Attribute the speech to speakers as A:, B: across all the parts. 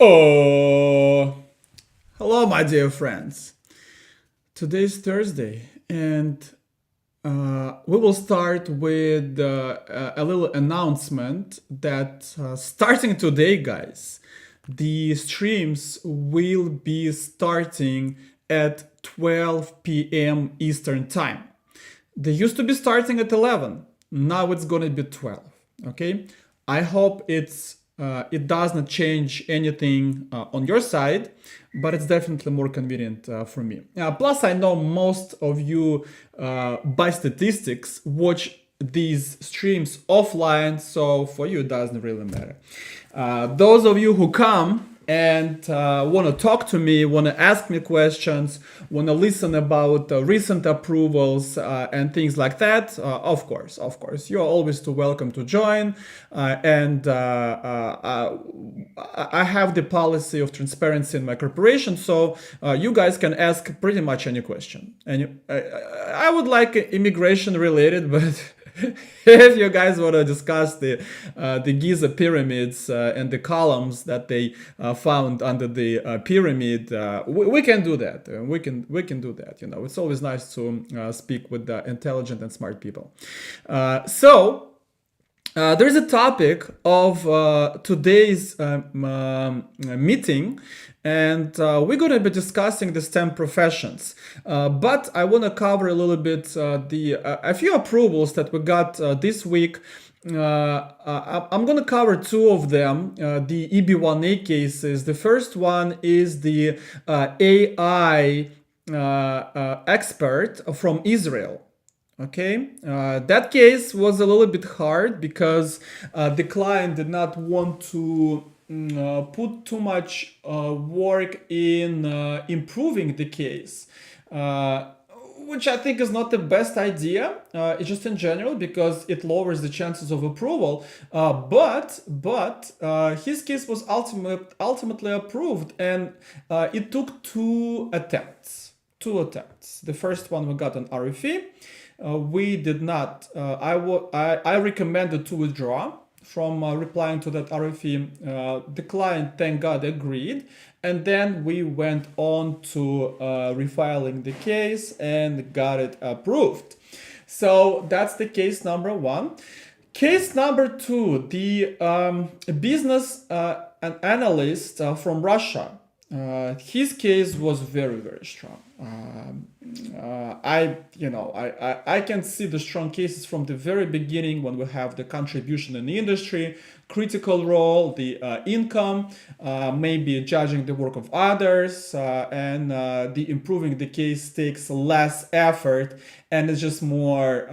A: Oh, hello, my dear friends. Today's Thursday, and we will start with a little announcement that starting today, guys, the streams will be starting at 12 p.m. Eastern Time. They used to be starting at 11. Now it's gonna be 12. Okay. I hope it does not change anything on your side, but it's definitely more convenient for me. Plus, I know most of you, by statistics, watch these streams offline, so for you it doesn't really matter. Those of you who come and want to talk to me, want to ask me questions, want to listen about recent approvals and things like that, of course, you're always too welcome to join. I have the policy of transparency in my corporation, so you guys can ask pretty much any question. And I would like immigration related, but if you guys want to discuss the Giza pyramids and the columns that they found under the pyramid, we can do that. We can do that. It's always nice to speak with intelligent and smart people. There is a topic of today's meeting, and we're going to be discussing the STEM professions. But I want to cover a little bit a few approvals that we got this week. I'm going to cover two of them, the EB1A cases. The first one is the AI expert from Israel. Okay, that case was a little bit hard because the client did not want to put too much work in improving the case, which I think is not the best idea. It's just in general because it lowers the chances of approval. But his case was ultimately approved, and it took two attempts. The first one we got an RFE. We did not. I recommended to withdraw from replying to that RFE. The client, thank God, agreed, and then we went on to refiling the case and got it approved. So that's the case number one. Case number two, the business an analyst from Russia. His case was very, very strong. I can see the strong cases from the very beginning when we have the contribution in the industry, critical role, the income, maybe judging the work of others, and the improving the case takes less effort and it's just more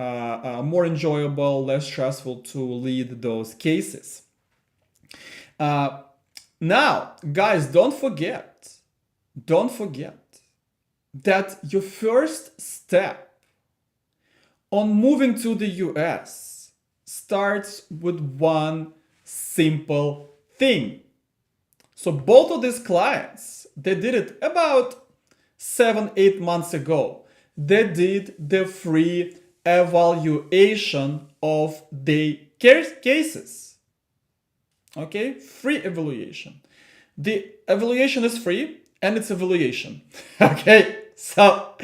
A: enjoyable, less stressful to lead those cases. Now, guys, don't forget that your first step on moving to the US starts with one simple thing. So both of these clients, they did it about 7-8 months ago. They did the free evaluation of the cases. Okay, free evaluation. The evaluation is free and it's evaluation. Okay, so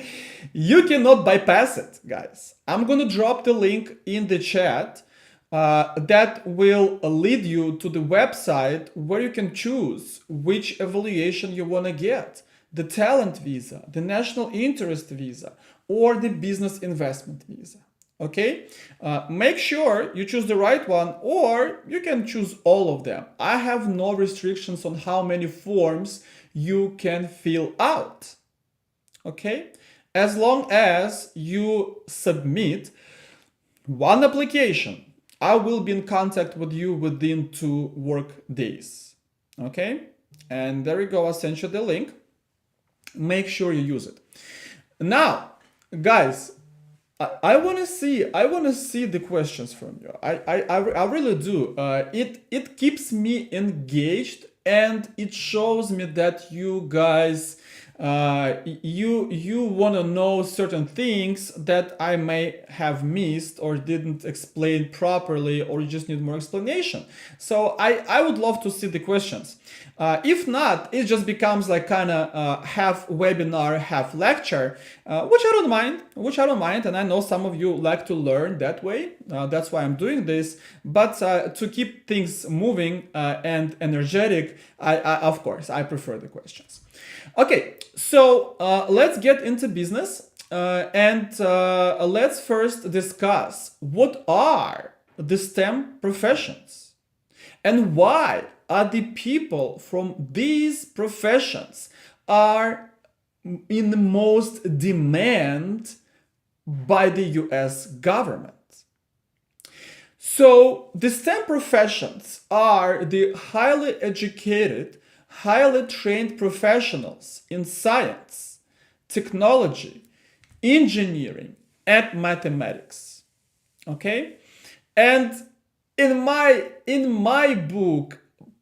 A: you cannot bypass it, guys. I'm gonna drop the link in the chat that will lead you to the website where you can choose which evaluation you wanna get. The talent visa, the national interest visa, or the business investment visa. Okay, make sure you choose the right one, or you can choose all of them. I have no restrictions on how many forms you can fill out. Okay, as long as you submit one application, I will be in contact with you within 2 work days. Okay, and there you go. I sent you the link. Make sure you use it. Now, guys, I want to see the questions from you. I really do. It keeps me engaged and it shows me that you guys You want to know certain things that I may have missed or didn't explain properly, or you just need more explanation. So I would love to see the questions. If not, it just becomes like kind of half webinar, half lecture, which I don't mind. And I know some of you like to learn that way. That's why I'm doing this. But to keep things moving and energetic, of course, I prefer the questions. Okay, so let's get into business and let's first discuss what are the STEM professions and why are the people from these professions are in the most demand by the US government. So the STEM professions are the highly educated, highly trained professionals in science, technology, engineering, and mathematics. Okay? And in my book,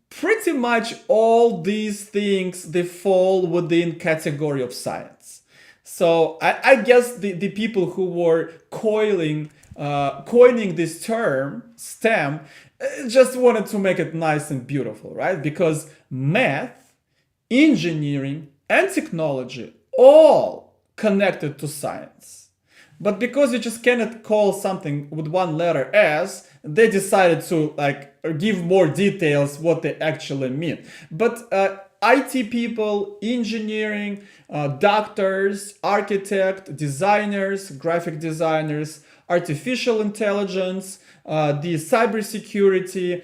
A: pretty much all these things, they fall within category of science. So I guess the people who were coining this term, STEM, just wanted to make it nice and beautiful, right? Because math, engineering, and technology all connected to science. But because you just cannot call something with one letter S, they decided to give more details what they actually mean. But IT people, engineering, doctors, architect, designers, graphic designers, artificial intelligence, the cybersecurity,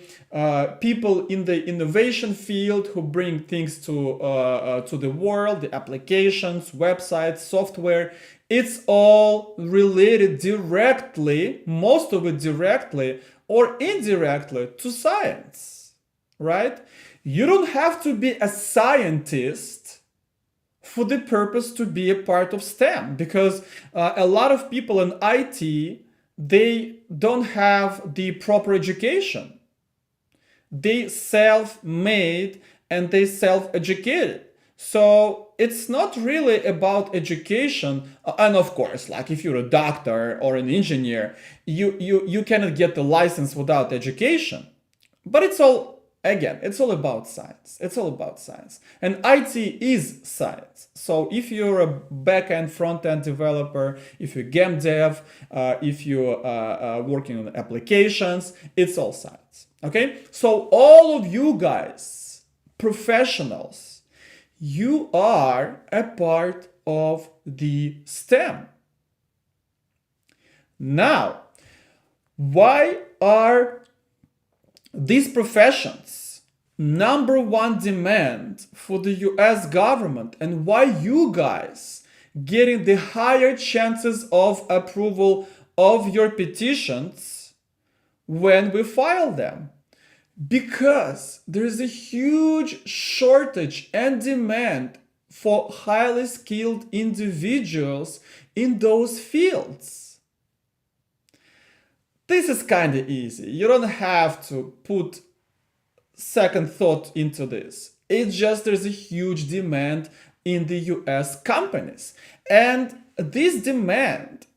A: people in the innovation field who bring things to the world, the applications, websites, software. It's all related directly, most of it directly or indirectly, to science, right? You don't have to be a scientist for the purpose to be a part of STEM, because a lot of people in IT, they don't have the proper education. They self-made and they self-educated. So it's not really about education. And of course, like if you're a doctor or an engineer, you cannot get the license without education. But it's all about science. It's all about science. And IT is science. So if you're a back-end, front-end developer, if you're game dev, if you're working on applications, it's all science. Okay? So all of you guys, professionals, you are a part of the STEM. Now, why are these professions number one demand for the US government, and why you guys getting the higher chances of approval of your petitions when we file them? Because there is a huge shortage and demand for highly skilled individuals in those fields. This is kind of easy. You don't have to put second thought into this. It's just there's a huge demand in the US companies. And this demand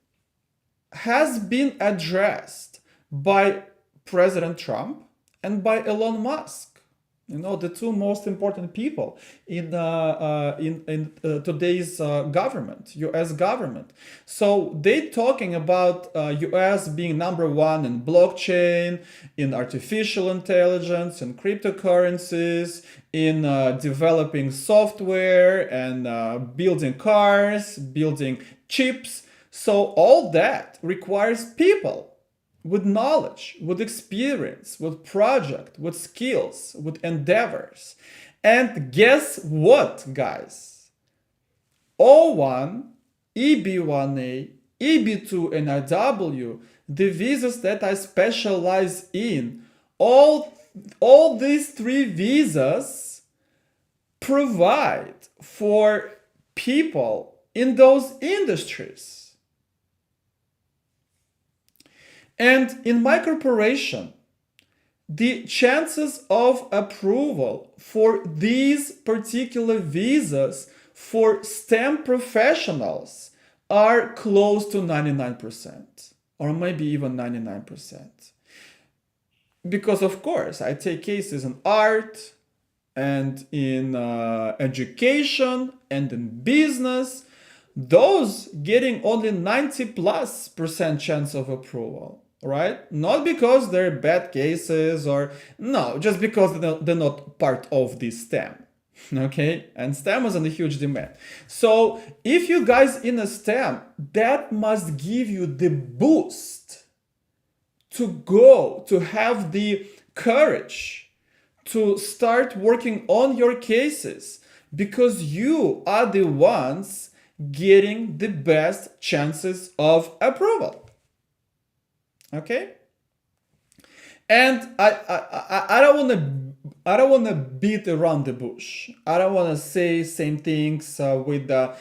A: has been addressed by President Trump and by Elon Musk, the two most important people in today's government, U.S. government. So they talking about U.S. being number one in blockchain, in artificial intelligence, in cryptocurrencies, in developing software and building cars, building chips. So all that requires people with knowledge, with experience, with project, with skills, with endeavors. And guess what, guys? O1, EB1A, EB2, and IW, the visas that I specialize in, all these three visas provide for people in those industries. And in my corporation, the chances of approval for these particular visas for STEM professionals are close to 99%, or maybe even 99%. Because of course, I take cases in art and in education and in business, those getting only 90+% chance of approval, right? Not because they're bad cases or no, just because they're not part of this STEM. Okay, and STEM is in a huge demand. So if you guys in a STEM, that must give you the boost to go, to have the courage to start working on your cases, because you are the ones getting the best chances of approval. Okay? And I don't want to beat around the bush. I don't want to say same things with the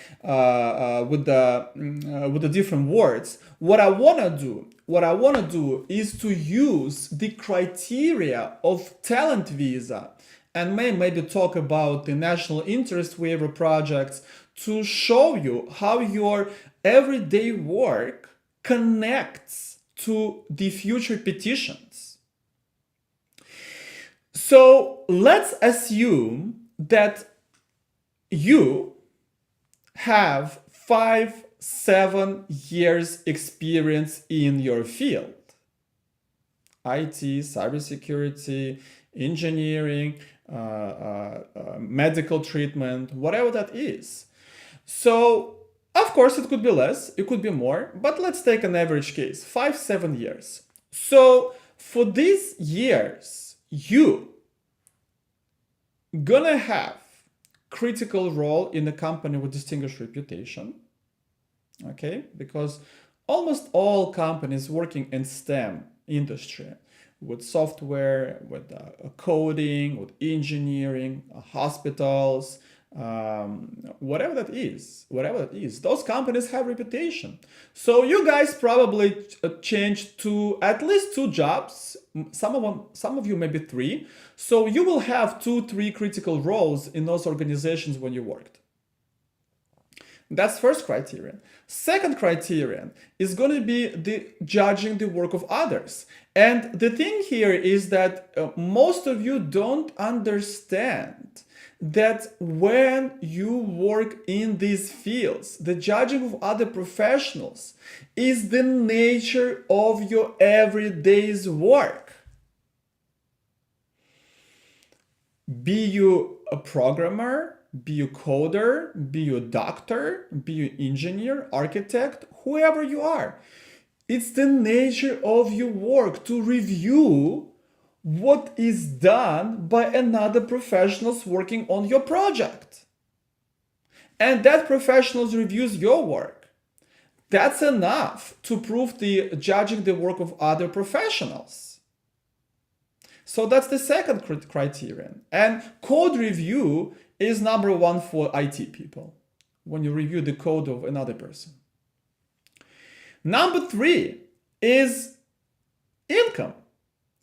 A: different words. What I want to do is to use the criteria of talent visa and maybe talk about the national interest waiver projects to show you how your everyday work connects to the future petitions. So let's assume that you have 5-7 years experience in your field. IT, cybersecurity, engineering, medical treatment, whatever that is. So of course it could be less, it could be more, but let's take an average case, 5-7 years. So for these years, you gonna have critical role in a company with distinguished reputation, okay? Because almost all companies working in STEM industry, with software, with coding, with engineering, hospitals, whatever that is, those companies have reputation. So you guys probably changed to at least 2 jobs, some of you maybe 3. So you will have 2-3 critical roles in those organizations when you worked. That's first criterion. Second criterion is going to be the judging the work of others. And the thing here is that most of you don't understand that when you work in these fields, the judging of other professionals is the nature of your everyday's work. Be you a programmer, be you coder, be you a doctor, be you engineer, architect, whoever you are. It's the nature of your work to review what is done by another professionals working on your project. And that professionals reviews your work. That's enough to prove the judging the work of other professionals. So that's the second criterion. And code review is number 1 for IT people, when you review the code of another person. Number 3 is income.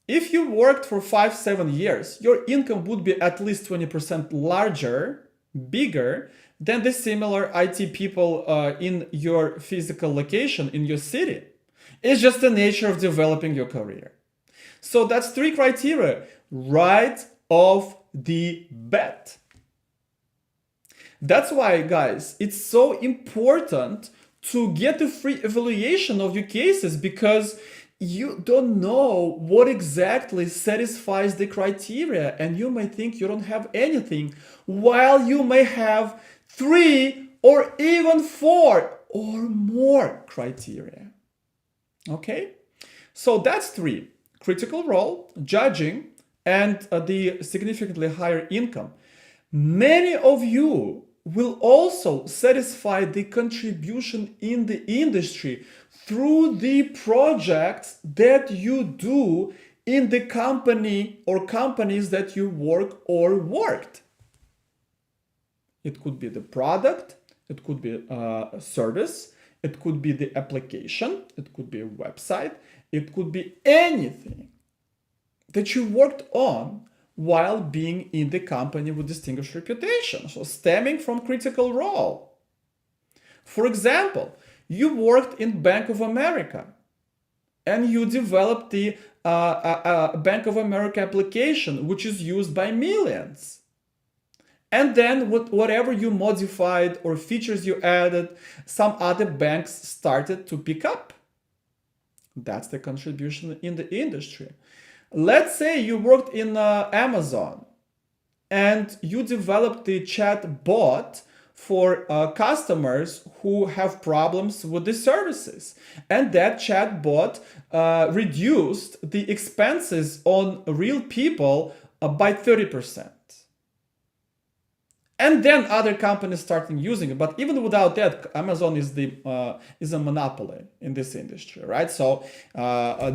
A: If you worked for 5-7 years, your income would be at least 20% larger, bigger than the similar IT people in your physical location, in your city. It's just the nature of developing your career. So that's 3 criteria right off the bat. That's why, guys, it's so important to get a free evaluation of your cases, because you don't know what exactly satisfies the criteria, and you may think you don't have anything, while you may have 3 or even 4 or more criteria. Okay? So that's 3. Critical role, judging, and the significantly higher income. Many of you will also satisfy the contribution in the industry through the projects that you do in the company or companies that you work or worked. It could be the product, it could be a service, it could be the application, it could be a website, it could be anything that you worked on while being in the company with distinguished reputation, so stemming from critical role. For example, you worked in Bank of America and you developed the Bank of America application, which is used by millions. And then whatever you modified or features you added, some other banks started to pick up. That's the contribution in the industry. Let's say you worked in Amazon and you developed the chat bot for customers who have problems with the services. And that chat bot reduced the expenses on real people by 30%. And then other companies starting using it. But even without that, Amazon is a monopoly in this industry, right? So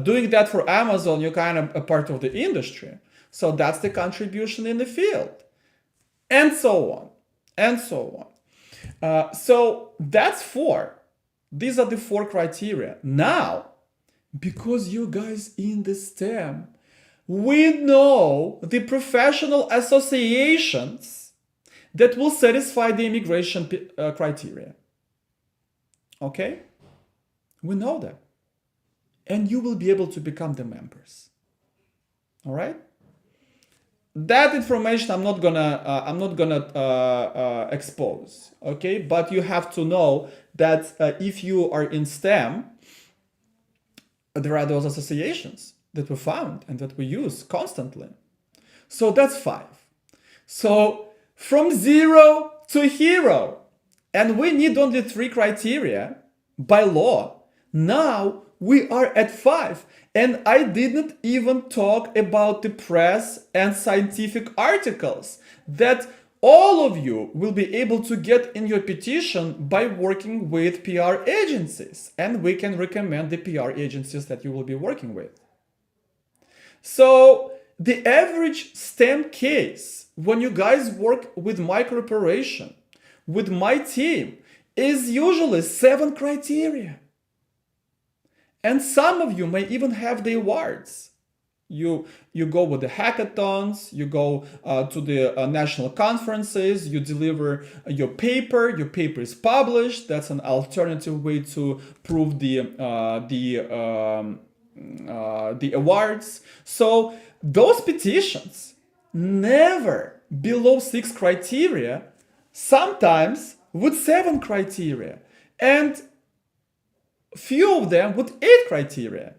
A: doing that for Amazon, you're kind of a part of the industry. So that's the contribution in the field, and so on, and so on. So that's 4. These are the 4 criteria. Now, because you guys in the STEM, we know the professional associations that will satisfy the immigration criteria. Okay? We know that. And you will be able to become the members. All right? That information I'm not gonna expose. Okay? But you have to know that if you are in STEM, there are those associations that we found and that we use constantly. So that's 5. So from 0 to hero. And we need only 3 criteria by law. Now we are at 5. And I didn't even talk about the press and scientific articles that all of you will be able to get in your petition by working with PR agencies. And we can recommend the PR agencies that you will be working with. So the average STEM case, when you guys work with my corporation, with my team, is usually 7 criteria. And some of you may even have the awards. You go with the hackathons, you go to the national conferences, you deliver your paper is published. That's an alternative way to prove the awards. So those petitions, never below 6 criteria, sometimes with 7 criteria, and few of them with 8 criteria.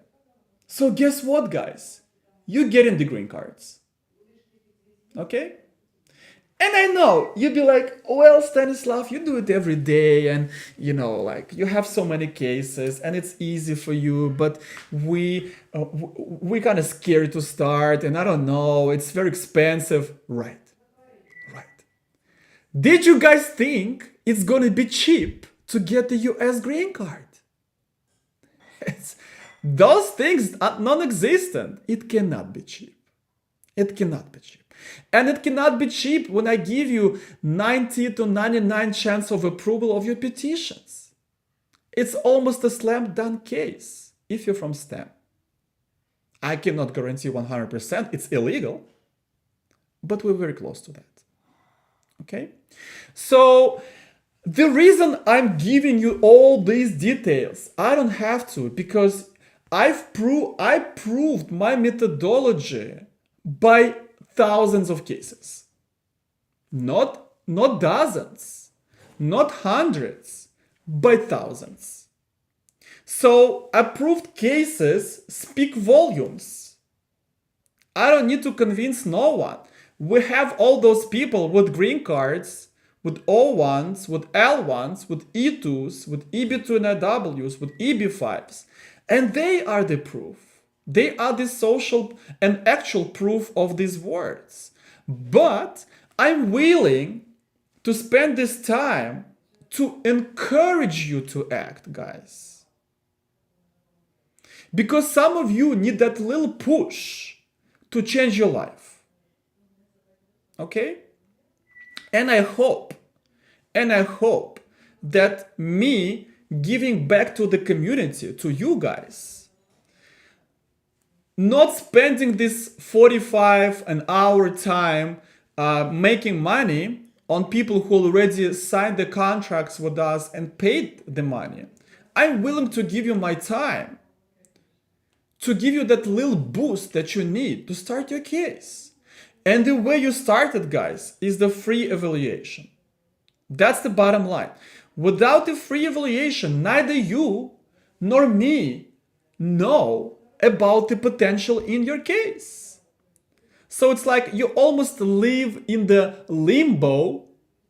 A: So guess what, guys? You're getting the green cards. Okay? And I know you'd be like, well, Stanislav, you do it every day, and like you have so many cases, and it's easy for you. But we kind of scared to start, and I don't know, it's very expensive. Right. Did you guys think it's gonna be cheap to get the U.S. green card? Those things are non-existent. It cannot be cheap. It cannot be cheap. And it cannot be cheap when I give you 90 to 99 chance of approval of your petitions. It's almost a slam dunk case if you're from STEM. I cannot guarantee 100%. It's illegal. But we're very close to that. Okay? So the reason I'm giving you all these details, I don't have to, because I proved my methodology by thousands of cases. Not dozens, not hundreds, by thousands. So approved cases speak volumes. I don't need to convince no one. We have all those people with green cards, with O1s, with L1s, with E2s, with EB2 and IWs, with EB5s. And they are the proof. They are the social and actual proof of these words. But I'm willing to spend this time to encourage you to act, guys. Because some of you need that little push to change your life. Okay? And I hope that me giving back to the community, to you guys, not spending this 45 an hour time making money on people who already signed the contracts with us and paid the money. I'm willing to give you my time to give you that little boost that you need to start your case. And the way you start it, guys, is the free evaluation. That's the bottom line. Without the free evaluation, neither you nor me know about the potential in your case. So it's like you almost live in the limbo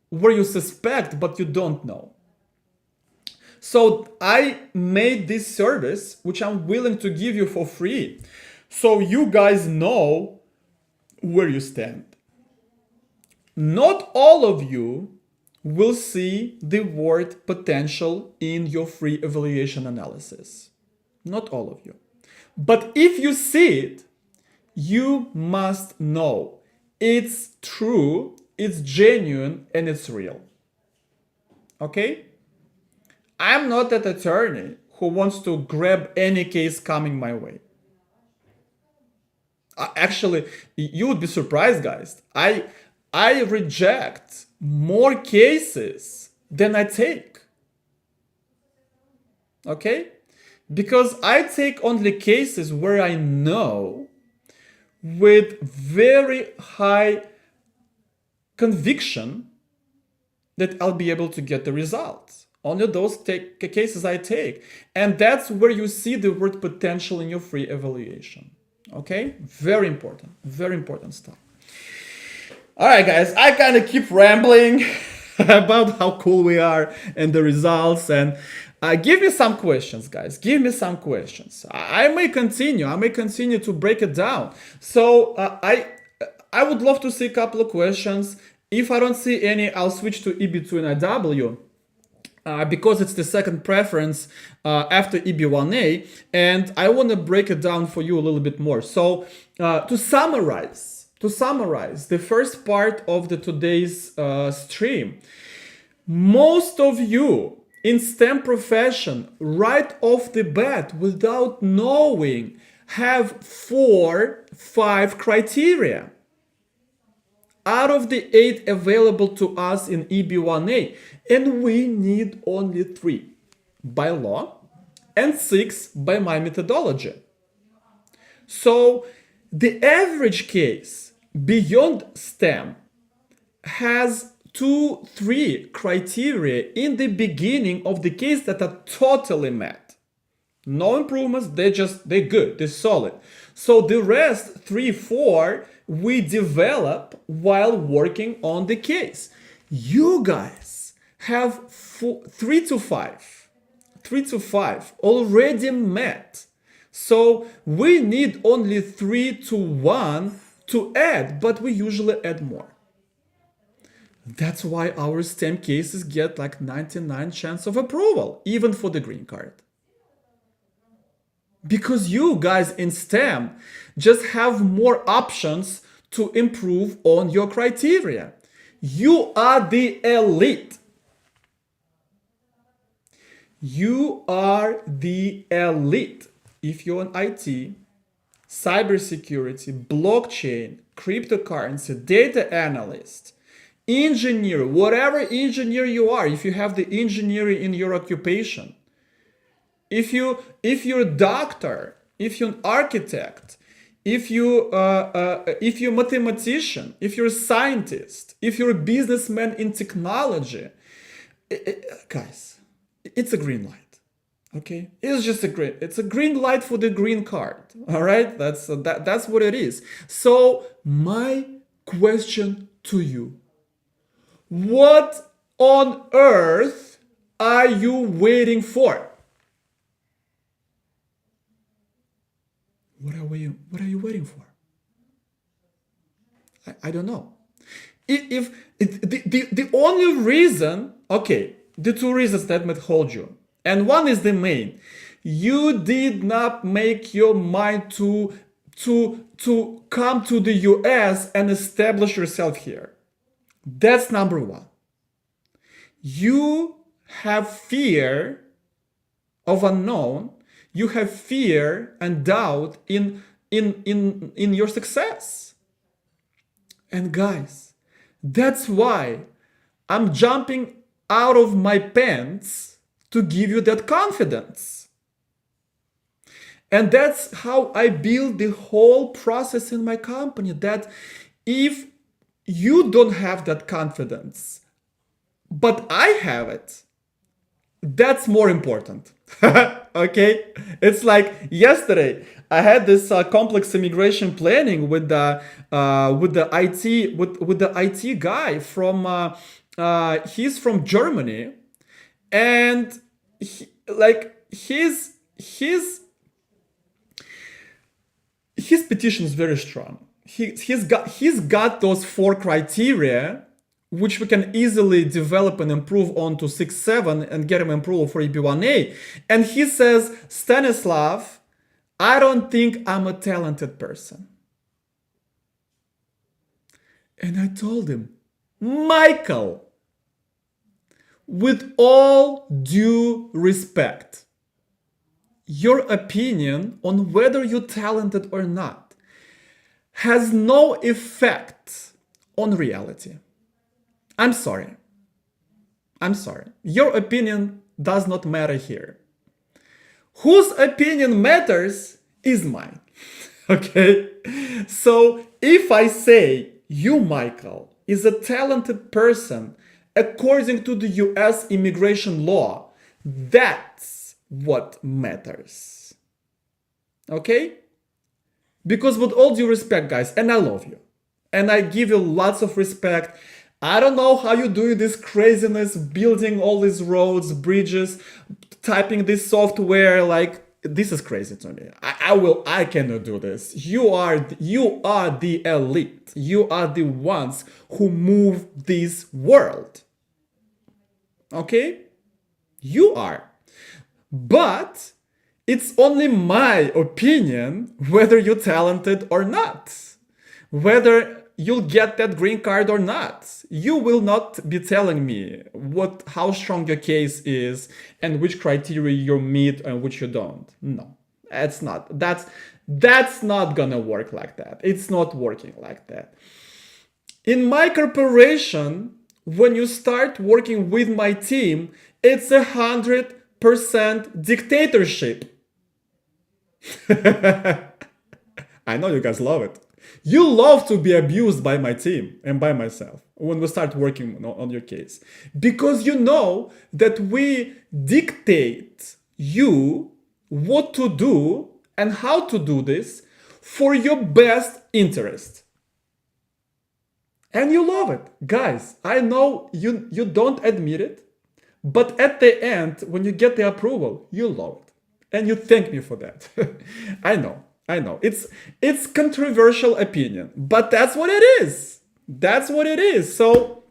A: where you suspect but you don't know. So I made this service, which I'm willing to give you for free, so you guys know where you stand. Not all of you will see the word potential in your free evaluation analysis. Not all of you. But if you see it, you must know it's true, it's genuine, and it's real. Okay? I'm not that attorney who wants to grab any case coming my way. Actually, you would be surprised, guys. I reject more cases than I take. Okay? Because I take only cases where I know with very high conviction that I'll be able to get the results. Only those cases I take. And that's where you see the word potential in your free evaluation. Okay? Very important stuff. All right, guys, I kind of keep rambling about how cool we are and the results. And give me some questions, guys. Give me some questions. I may continue to break it down. So I would love to see a couple of questions. If I don't see any, I'll switch to EB2 and IW. Because it's the second preference after EB1A, and I want to break it down for you a little bit more. So to summarize the first part of today's stream, most of you in STEM profession right off the bat, without knowing, have 4-5 criteria out of the 8 available to us in EB1A, and we need only 3 by law and 6 by my methodology. So the average case beyond STEM has 2-3 criteria in the beginning of the case that are totally met. No improvements, they're good, they're solid. So the rest, 3-4, we develop while working on the case. You guys have 3-5 already met. So we need only 3-1 to add, but we usually add more. That's why our STEM cases get like 99 chance of approval, even for the green card. Because you guys in STEM just have more options to improve on your criteria. You are the elite. You are the elite. If you're an IT, cybersecurity, blockchain, cryptocurrency, data analyst, engineer, whatever engineer you are, if you have the engineering in your occupation, if you're a doctor, if you're an architect, if you're a mathematician, if you're a scientist, if you're a businessman in technology, guys, it's a green light. Okay, it's a green light for the green card. All right, that's what it is. So my question to you: what on earth are you waiting for? What are you waiting for? I don't know. If the only reason, okay, the 2 reasons that might hold you, and one is the main. You did not make your mind to come to the US and establish yourself here. That's number 1. You have fear of unknown. You have fear and doubt in in your success. And guys, that's why I'm jumping out of my pants to give you that confidence. And that's how I build the whole process in my company. That if you don't have that confidence, but I have it, that's more important. Okay, it's like yesterday I had this complex immigration planning with the IT guy from he's from Germany, and his petition is very strong. He's got those 4 criteria which we can easily develop and improve on to 6-7 and get him approval for EB1A. And he says, Stanislav, I don't think I'm a talented person. And I told him, Michael, with all due respect, your opinion on whether you're talented or not has no effect on reality. I'm sorry. Your opinion does not matter here. Whose opinion matters is mine. Okay? So if I say you, Michael, is a talented person according to the US immigration law, that's what matters. Okay? Because with all due respect, guys, and I love you, and I give you lots of respect. I don't know how you do this craziness, building all these roads, bridges, typing this software. Like, this is crazy to me. I cannot do this. You are the elite. You are the ones who move this world. Okay? You are. But it's only my opinion whether you're talented or not. Whether you'll get that green card or not. You will not be telling me how strong your case is and which criteria you meet and which you don't. No, that's not gonna work like that. It's not working like that. In my corporation, when you start working with my team, it's 100% dictatorship. I know you guys love it. You love to be abused by my team and by myself when we start working on your case. Because you know that we dictate you what to do and how to do this for your best interest. And you love it. Guys, I know you don't admit it, but at the end, when you get the approval, you love it. And you thank me for that. I know. It's controversial opinion, but that's what it is. So,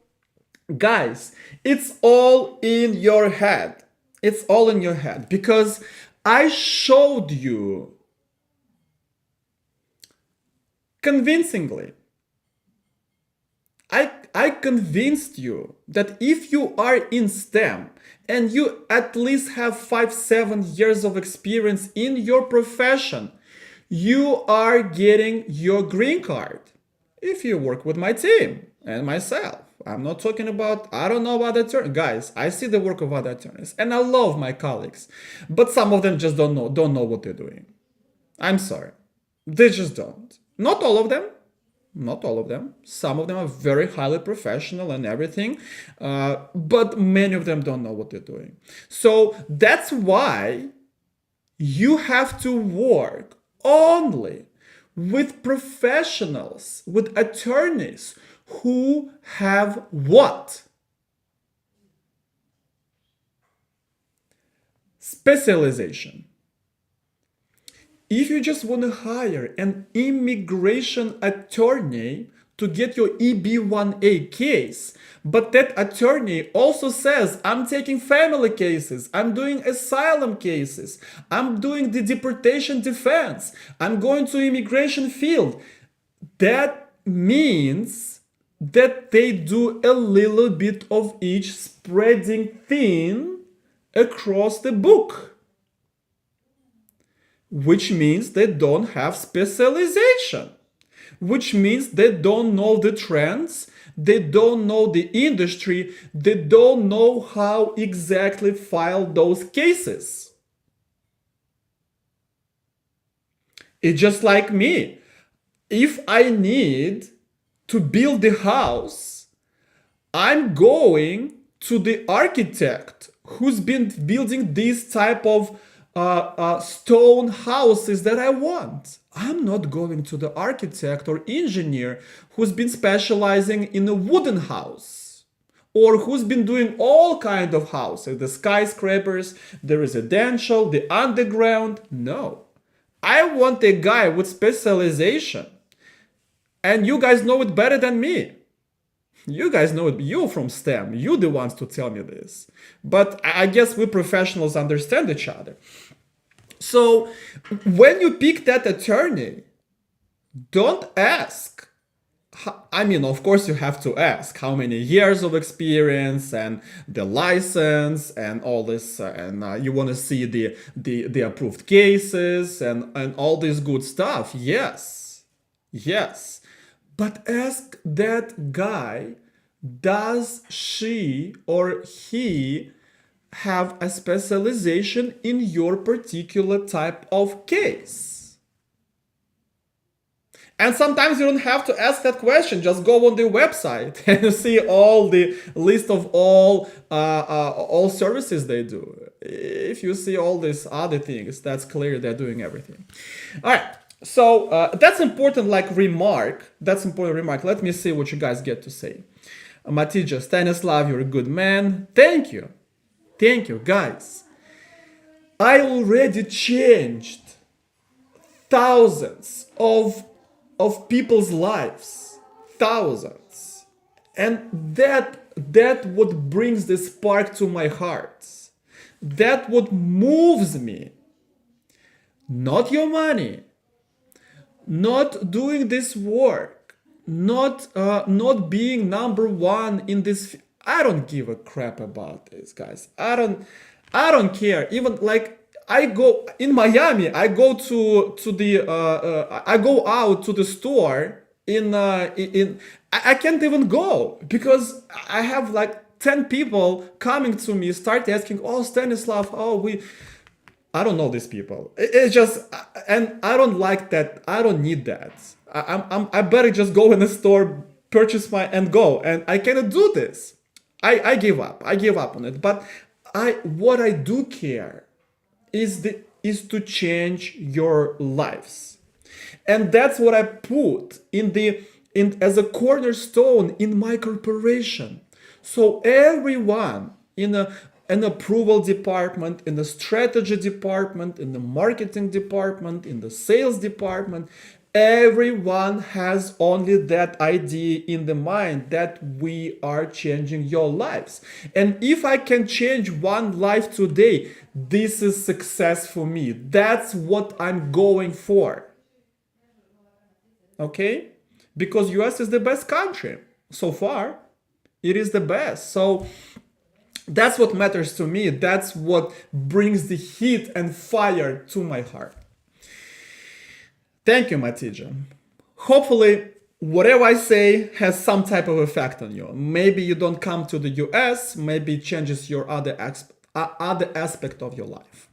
A: guys, it's all in your head. Because I showed you convincingly. I convinced you that if you are in STEM and you at least have 5-7 years of experience in your profession, you are getting your green card if you work with my team and myself. I'm not talking about, I don't know about attorneys. Guys, I see the work of other attorneys and I love my colleagues, but some of them just don't know what they're doing. I'm sorry. They just don't. Not all of them. Some of them are very highly professional and everything, but many of them don't know what they're doing. So that's why you have to work only with professionals, with attorneys who have what? Specialization. If you just want to hire an immigration attorney to get your EB1A case, but that attorney also says, I'm taking family cases, I'm doing asylum cases, I'm doing the deportation defense, I'm going to immigration field, that means that they do a little bit of each, spreading thin across the book. which means they don't have specialization, which means they don't know the trends, they don't know the industry, they don't know how exactly file those cases. It's just like me. If I need to build the house, I'm going to the architect who's been building these type of stone houses that I want. I'm not going to the architect or engineer who's been specializing in a wooden house or who's been doing all kind of houses, the skyscrapers, the residential, the underground. No, I want a guy with specialization, and you guys know it better than me. You guys know it. You from STEM. You the ones to tell me this. But I guess we professionals understand each other. So when you pick that attorney, don't ask. I mean, of course, you have to ask how many years of experience and the license and all this, and you want to see the approved cases and all this good stuff. Yes, yes. But ask that guy, does she or he have a specialization in your particular type of case? And sometimes you don't have to ask that question. Just go on the website and see all the list of all services they do. If you see all these other things, that's clear they're doing everything. All right. So that's important, like remark. That's important remark. Let me see what you guys get to say. Matija, Stanislav, you're a good man. Thank you. Thank you, guys. I already changed thousands of people's lives. Thousands. And that what brings the spark to my heart. That what moves me. Not your money. Not doing this work, not being number one in this. I don't give a crap about this, guys. I don't care. Even like I go in Miami, I go to the I go out to the store in I can't even go because I have like 10 people coming to me, start asking, oh Stanislav, I don't know these people. It's just, and I don't like that. I don't need that. I better just go in the store, purchase and go. And I cannot do this. I give up. I give up on it. But what I do care is to change your lives, and that's what I put as a cornerstone in my corporation. So everyone in an approval department, in the strategy department, in the marketing department, in the sales department, everyone has only that idea in the mind that we are changing your lives. And if I can change one life today, this is success for me. That's what I'm going for. Okay? Because US is the best country so far. It is the best. So that's what matters to me. That's what brings the heat and fire to my heart. Thank you, Matija. Hopefully, whatever I say has some type of effect on you. Maybe you don't come to the US, maybe it changes your other aspect of your life.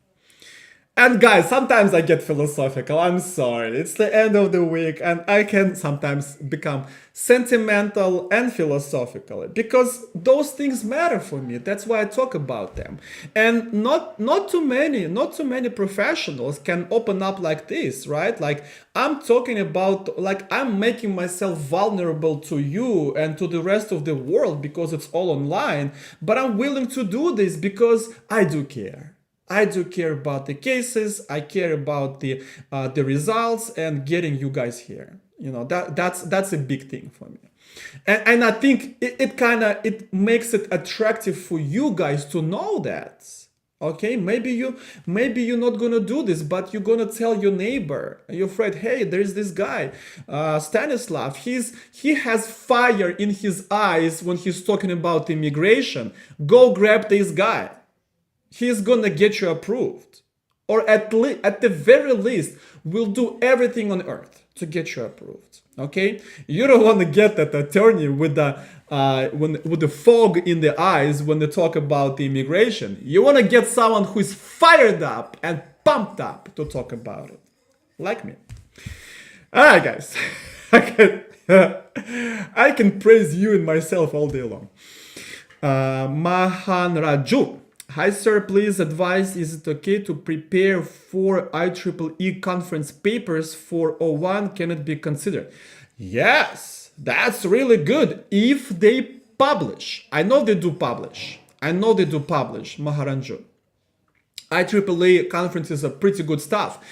A: And guys, sometimes I get philosophical. I'm sorry. It's the end of the week and I can sometimes become sentimental and philosophical because those things matter for me. That's why I talk about them. And not too many professionals can open up like this, right? Like I'm talking about, like I'm making myself vulnerable to you and to the rest of the world because it's all online, but I'm willing to do this because I do care. I do care about the cases. I care about the results and getting you guys here. You know, that's a big thing for me. And I think it makes it attractive for you guys to know that. Okay, maybe you're not gonna do this, but you're gonna tell your neighbor, your friend, hey, there's this guy, Stanislav. He has fire in his eyes when he's talking about immigration. Go grab this guy. He's gonna get you approved. or at the very least, will do everything on earth to get you approved. Okay, you don't want to get that attorney with the fog in the eyes when they talk about the immigration. You want to get someone who is fired up and pumped up to talk about it, like me. All right, guys, I can praise you and myself all day long. Mahan Raju. Hi sir, please advise, is it okay to prepare for IEEE conference papers for O1? Can it be considered? Yes, that's really good if they publish. I know they do publish, Maharanju. IEEE conferences are pretty good stuff.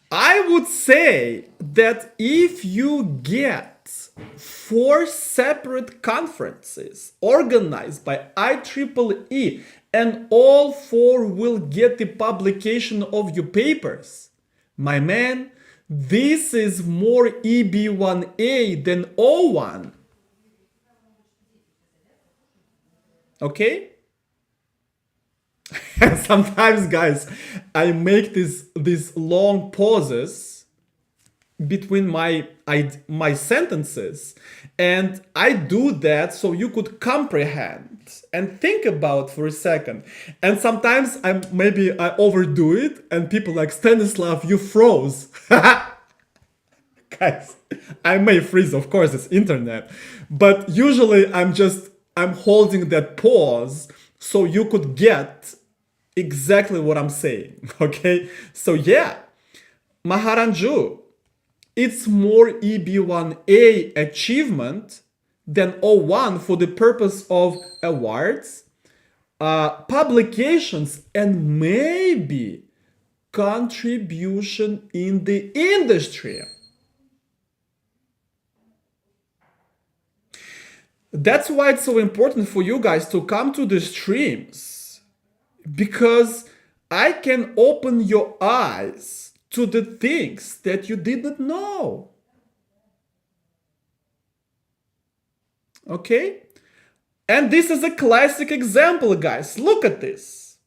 A: I would say that if you get 4 separate conferences organized by IEEE and all 4 will get the publication of your papers, my man, this is more EB1A than O1. Okay? And sometimes, guys, I make these long pauses between my sentences, and I do that so you could comprehend and think about for a second. And sometimes I overdo it, and people like, Stanislav, you froze. Guys, I may freeze, of course, it's internet, but usually I'm holding that pause so you could get exactly what I'm saying. Okay, so yeah, Maharanju, it's more EB1A achievement than O1 for the purpose of awards, publications, and maybe contribution in the industry. That's why it's so important for you guys to come to the streams, because I can open your eyes to the things that you didn't know. Okay? And this is a classic example, guys. Look at this.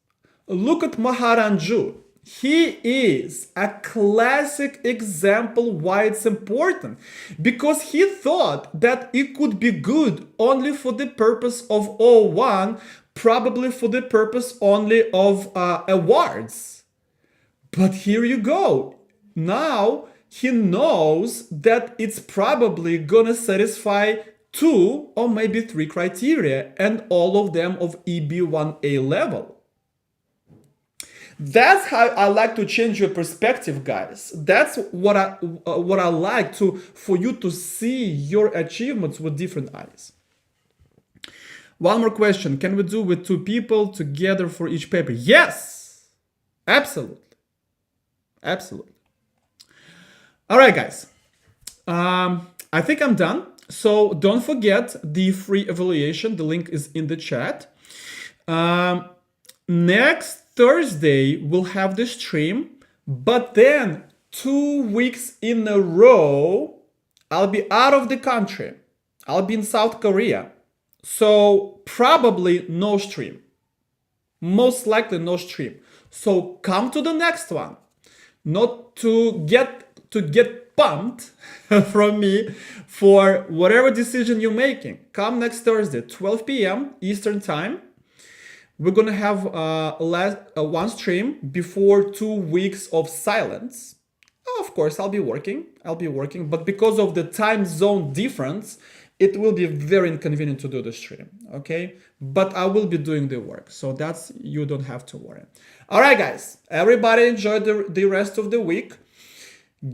A: Look at Maharanju. He is a classic example why it's important. Because he thought that it could be good only for the purpose of O1, probably for the purpose only of awards. But here you go. Now he knows that it's probably gonna satisfy 2 or maybe 3 criteria, and all of them of EB1A level. That's how I like to change your perspective, guys. That's what I like for you to see your achievements with different eyes. One more question. Can we do with 2 people together for each paper? Yes, absolutely. Absolutely. All right, guys. I think I'm done. So don't forget the free evaluation. The link is in the chat. Next Thursday, we'll have the stream, but then 2 weeks in a row, I'll be out of the country. I'll be in South Korea. So probably no stream. Most likely no stream. So come to the next one. Not to get pumped from me for whatever decision you're making. Come next Thursday, 12 p.m. Eastern Time. We're gonna have one stream before 2 weeks of silence. Of course, I'll be working, but because of the time zone difference, it will be very inconvenient to do the stream, okay? But I will be doing the work, so you don't have to worry. All right, guys, everybody enjoy the rest of the week.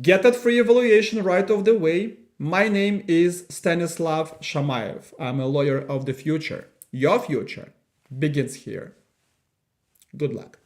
A: Get that free evaluation right off the way. My name is Stanislav Shamaev. I'm a lawyer of the future. Your future begins here. Good luck.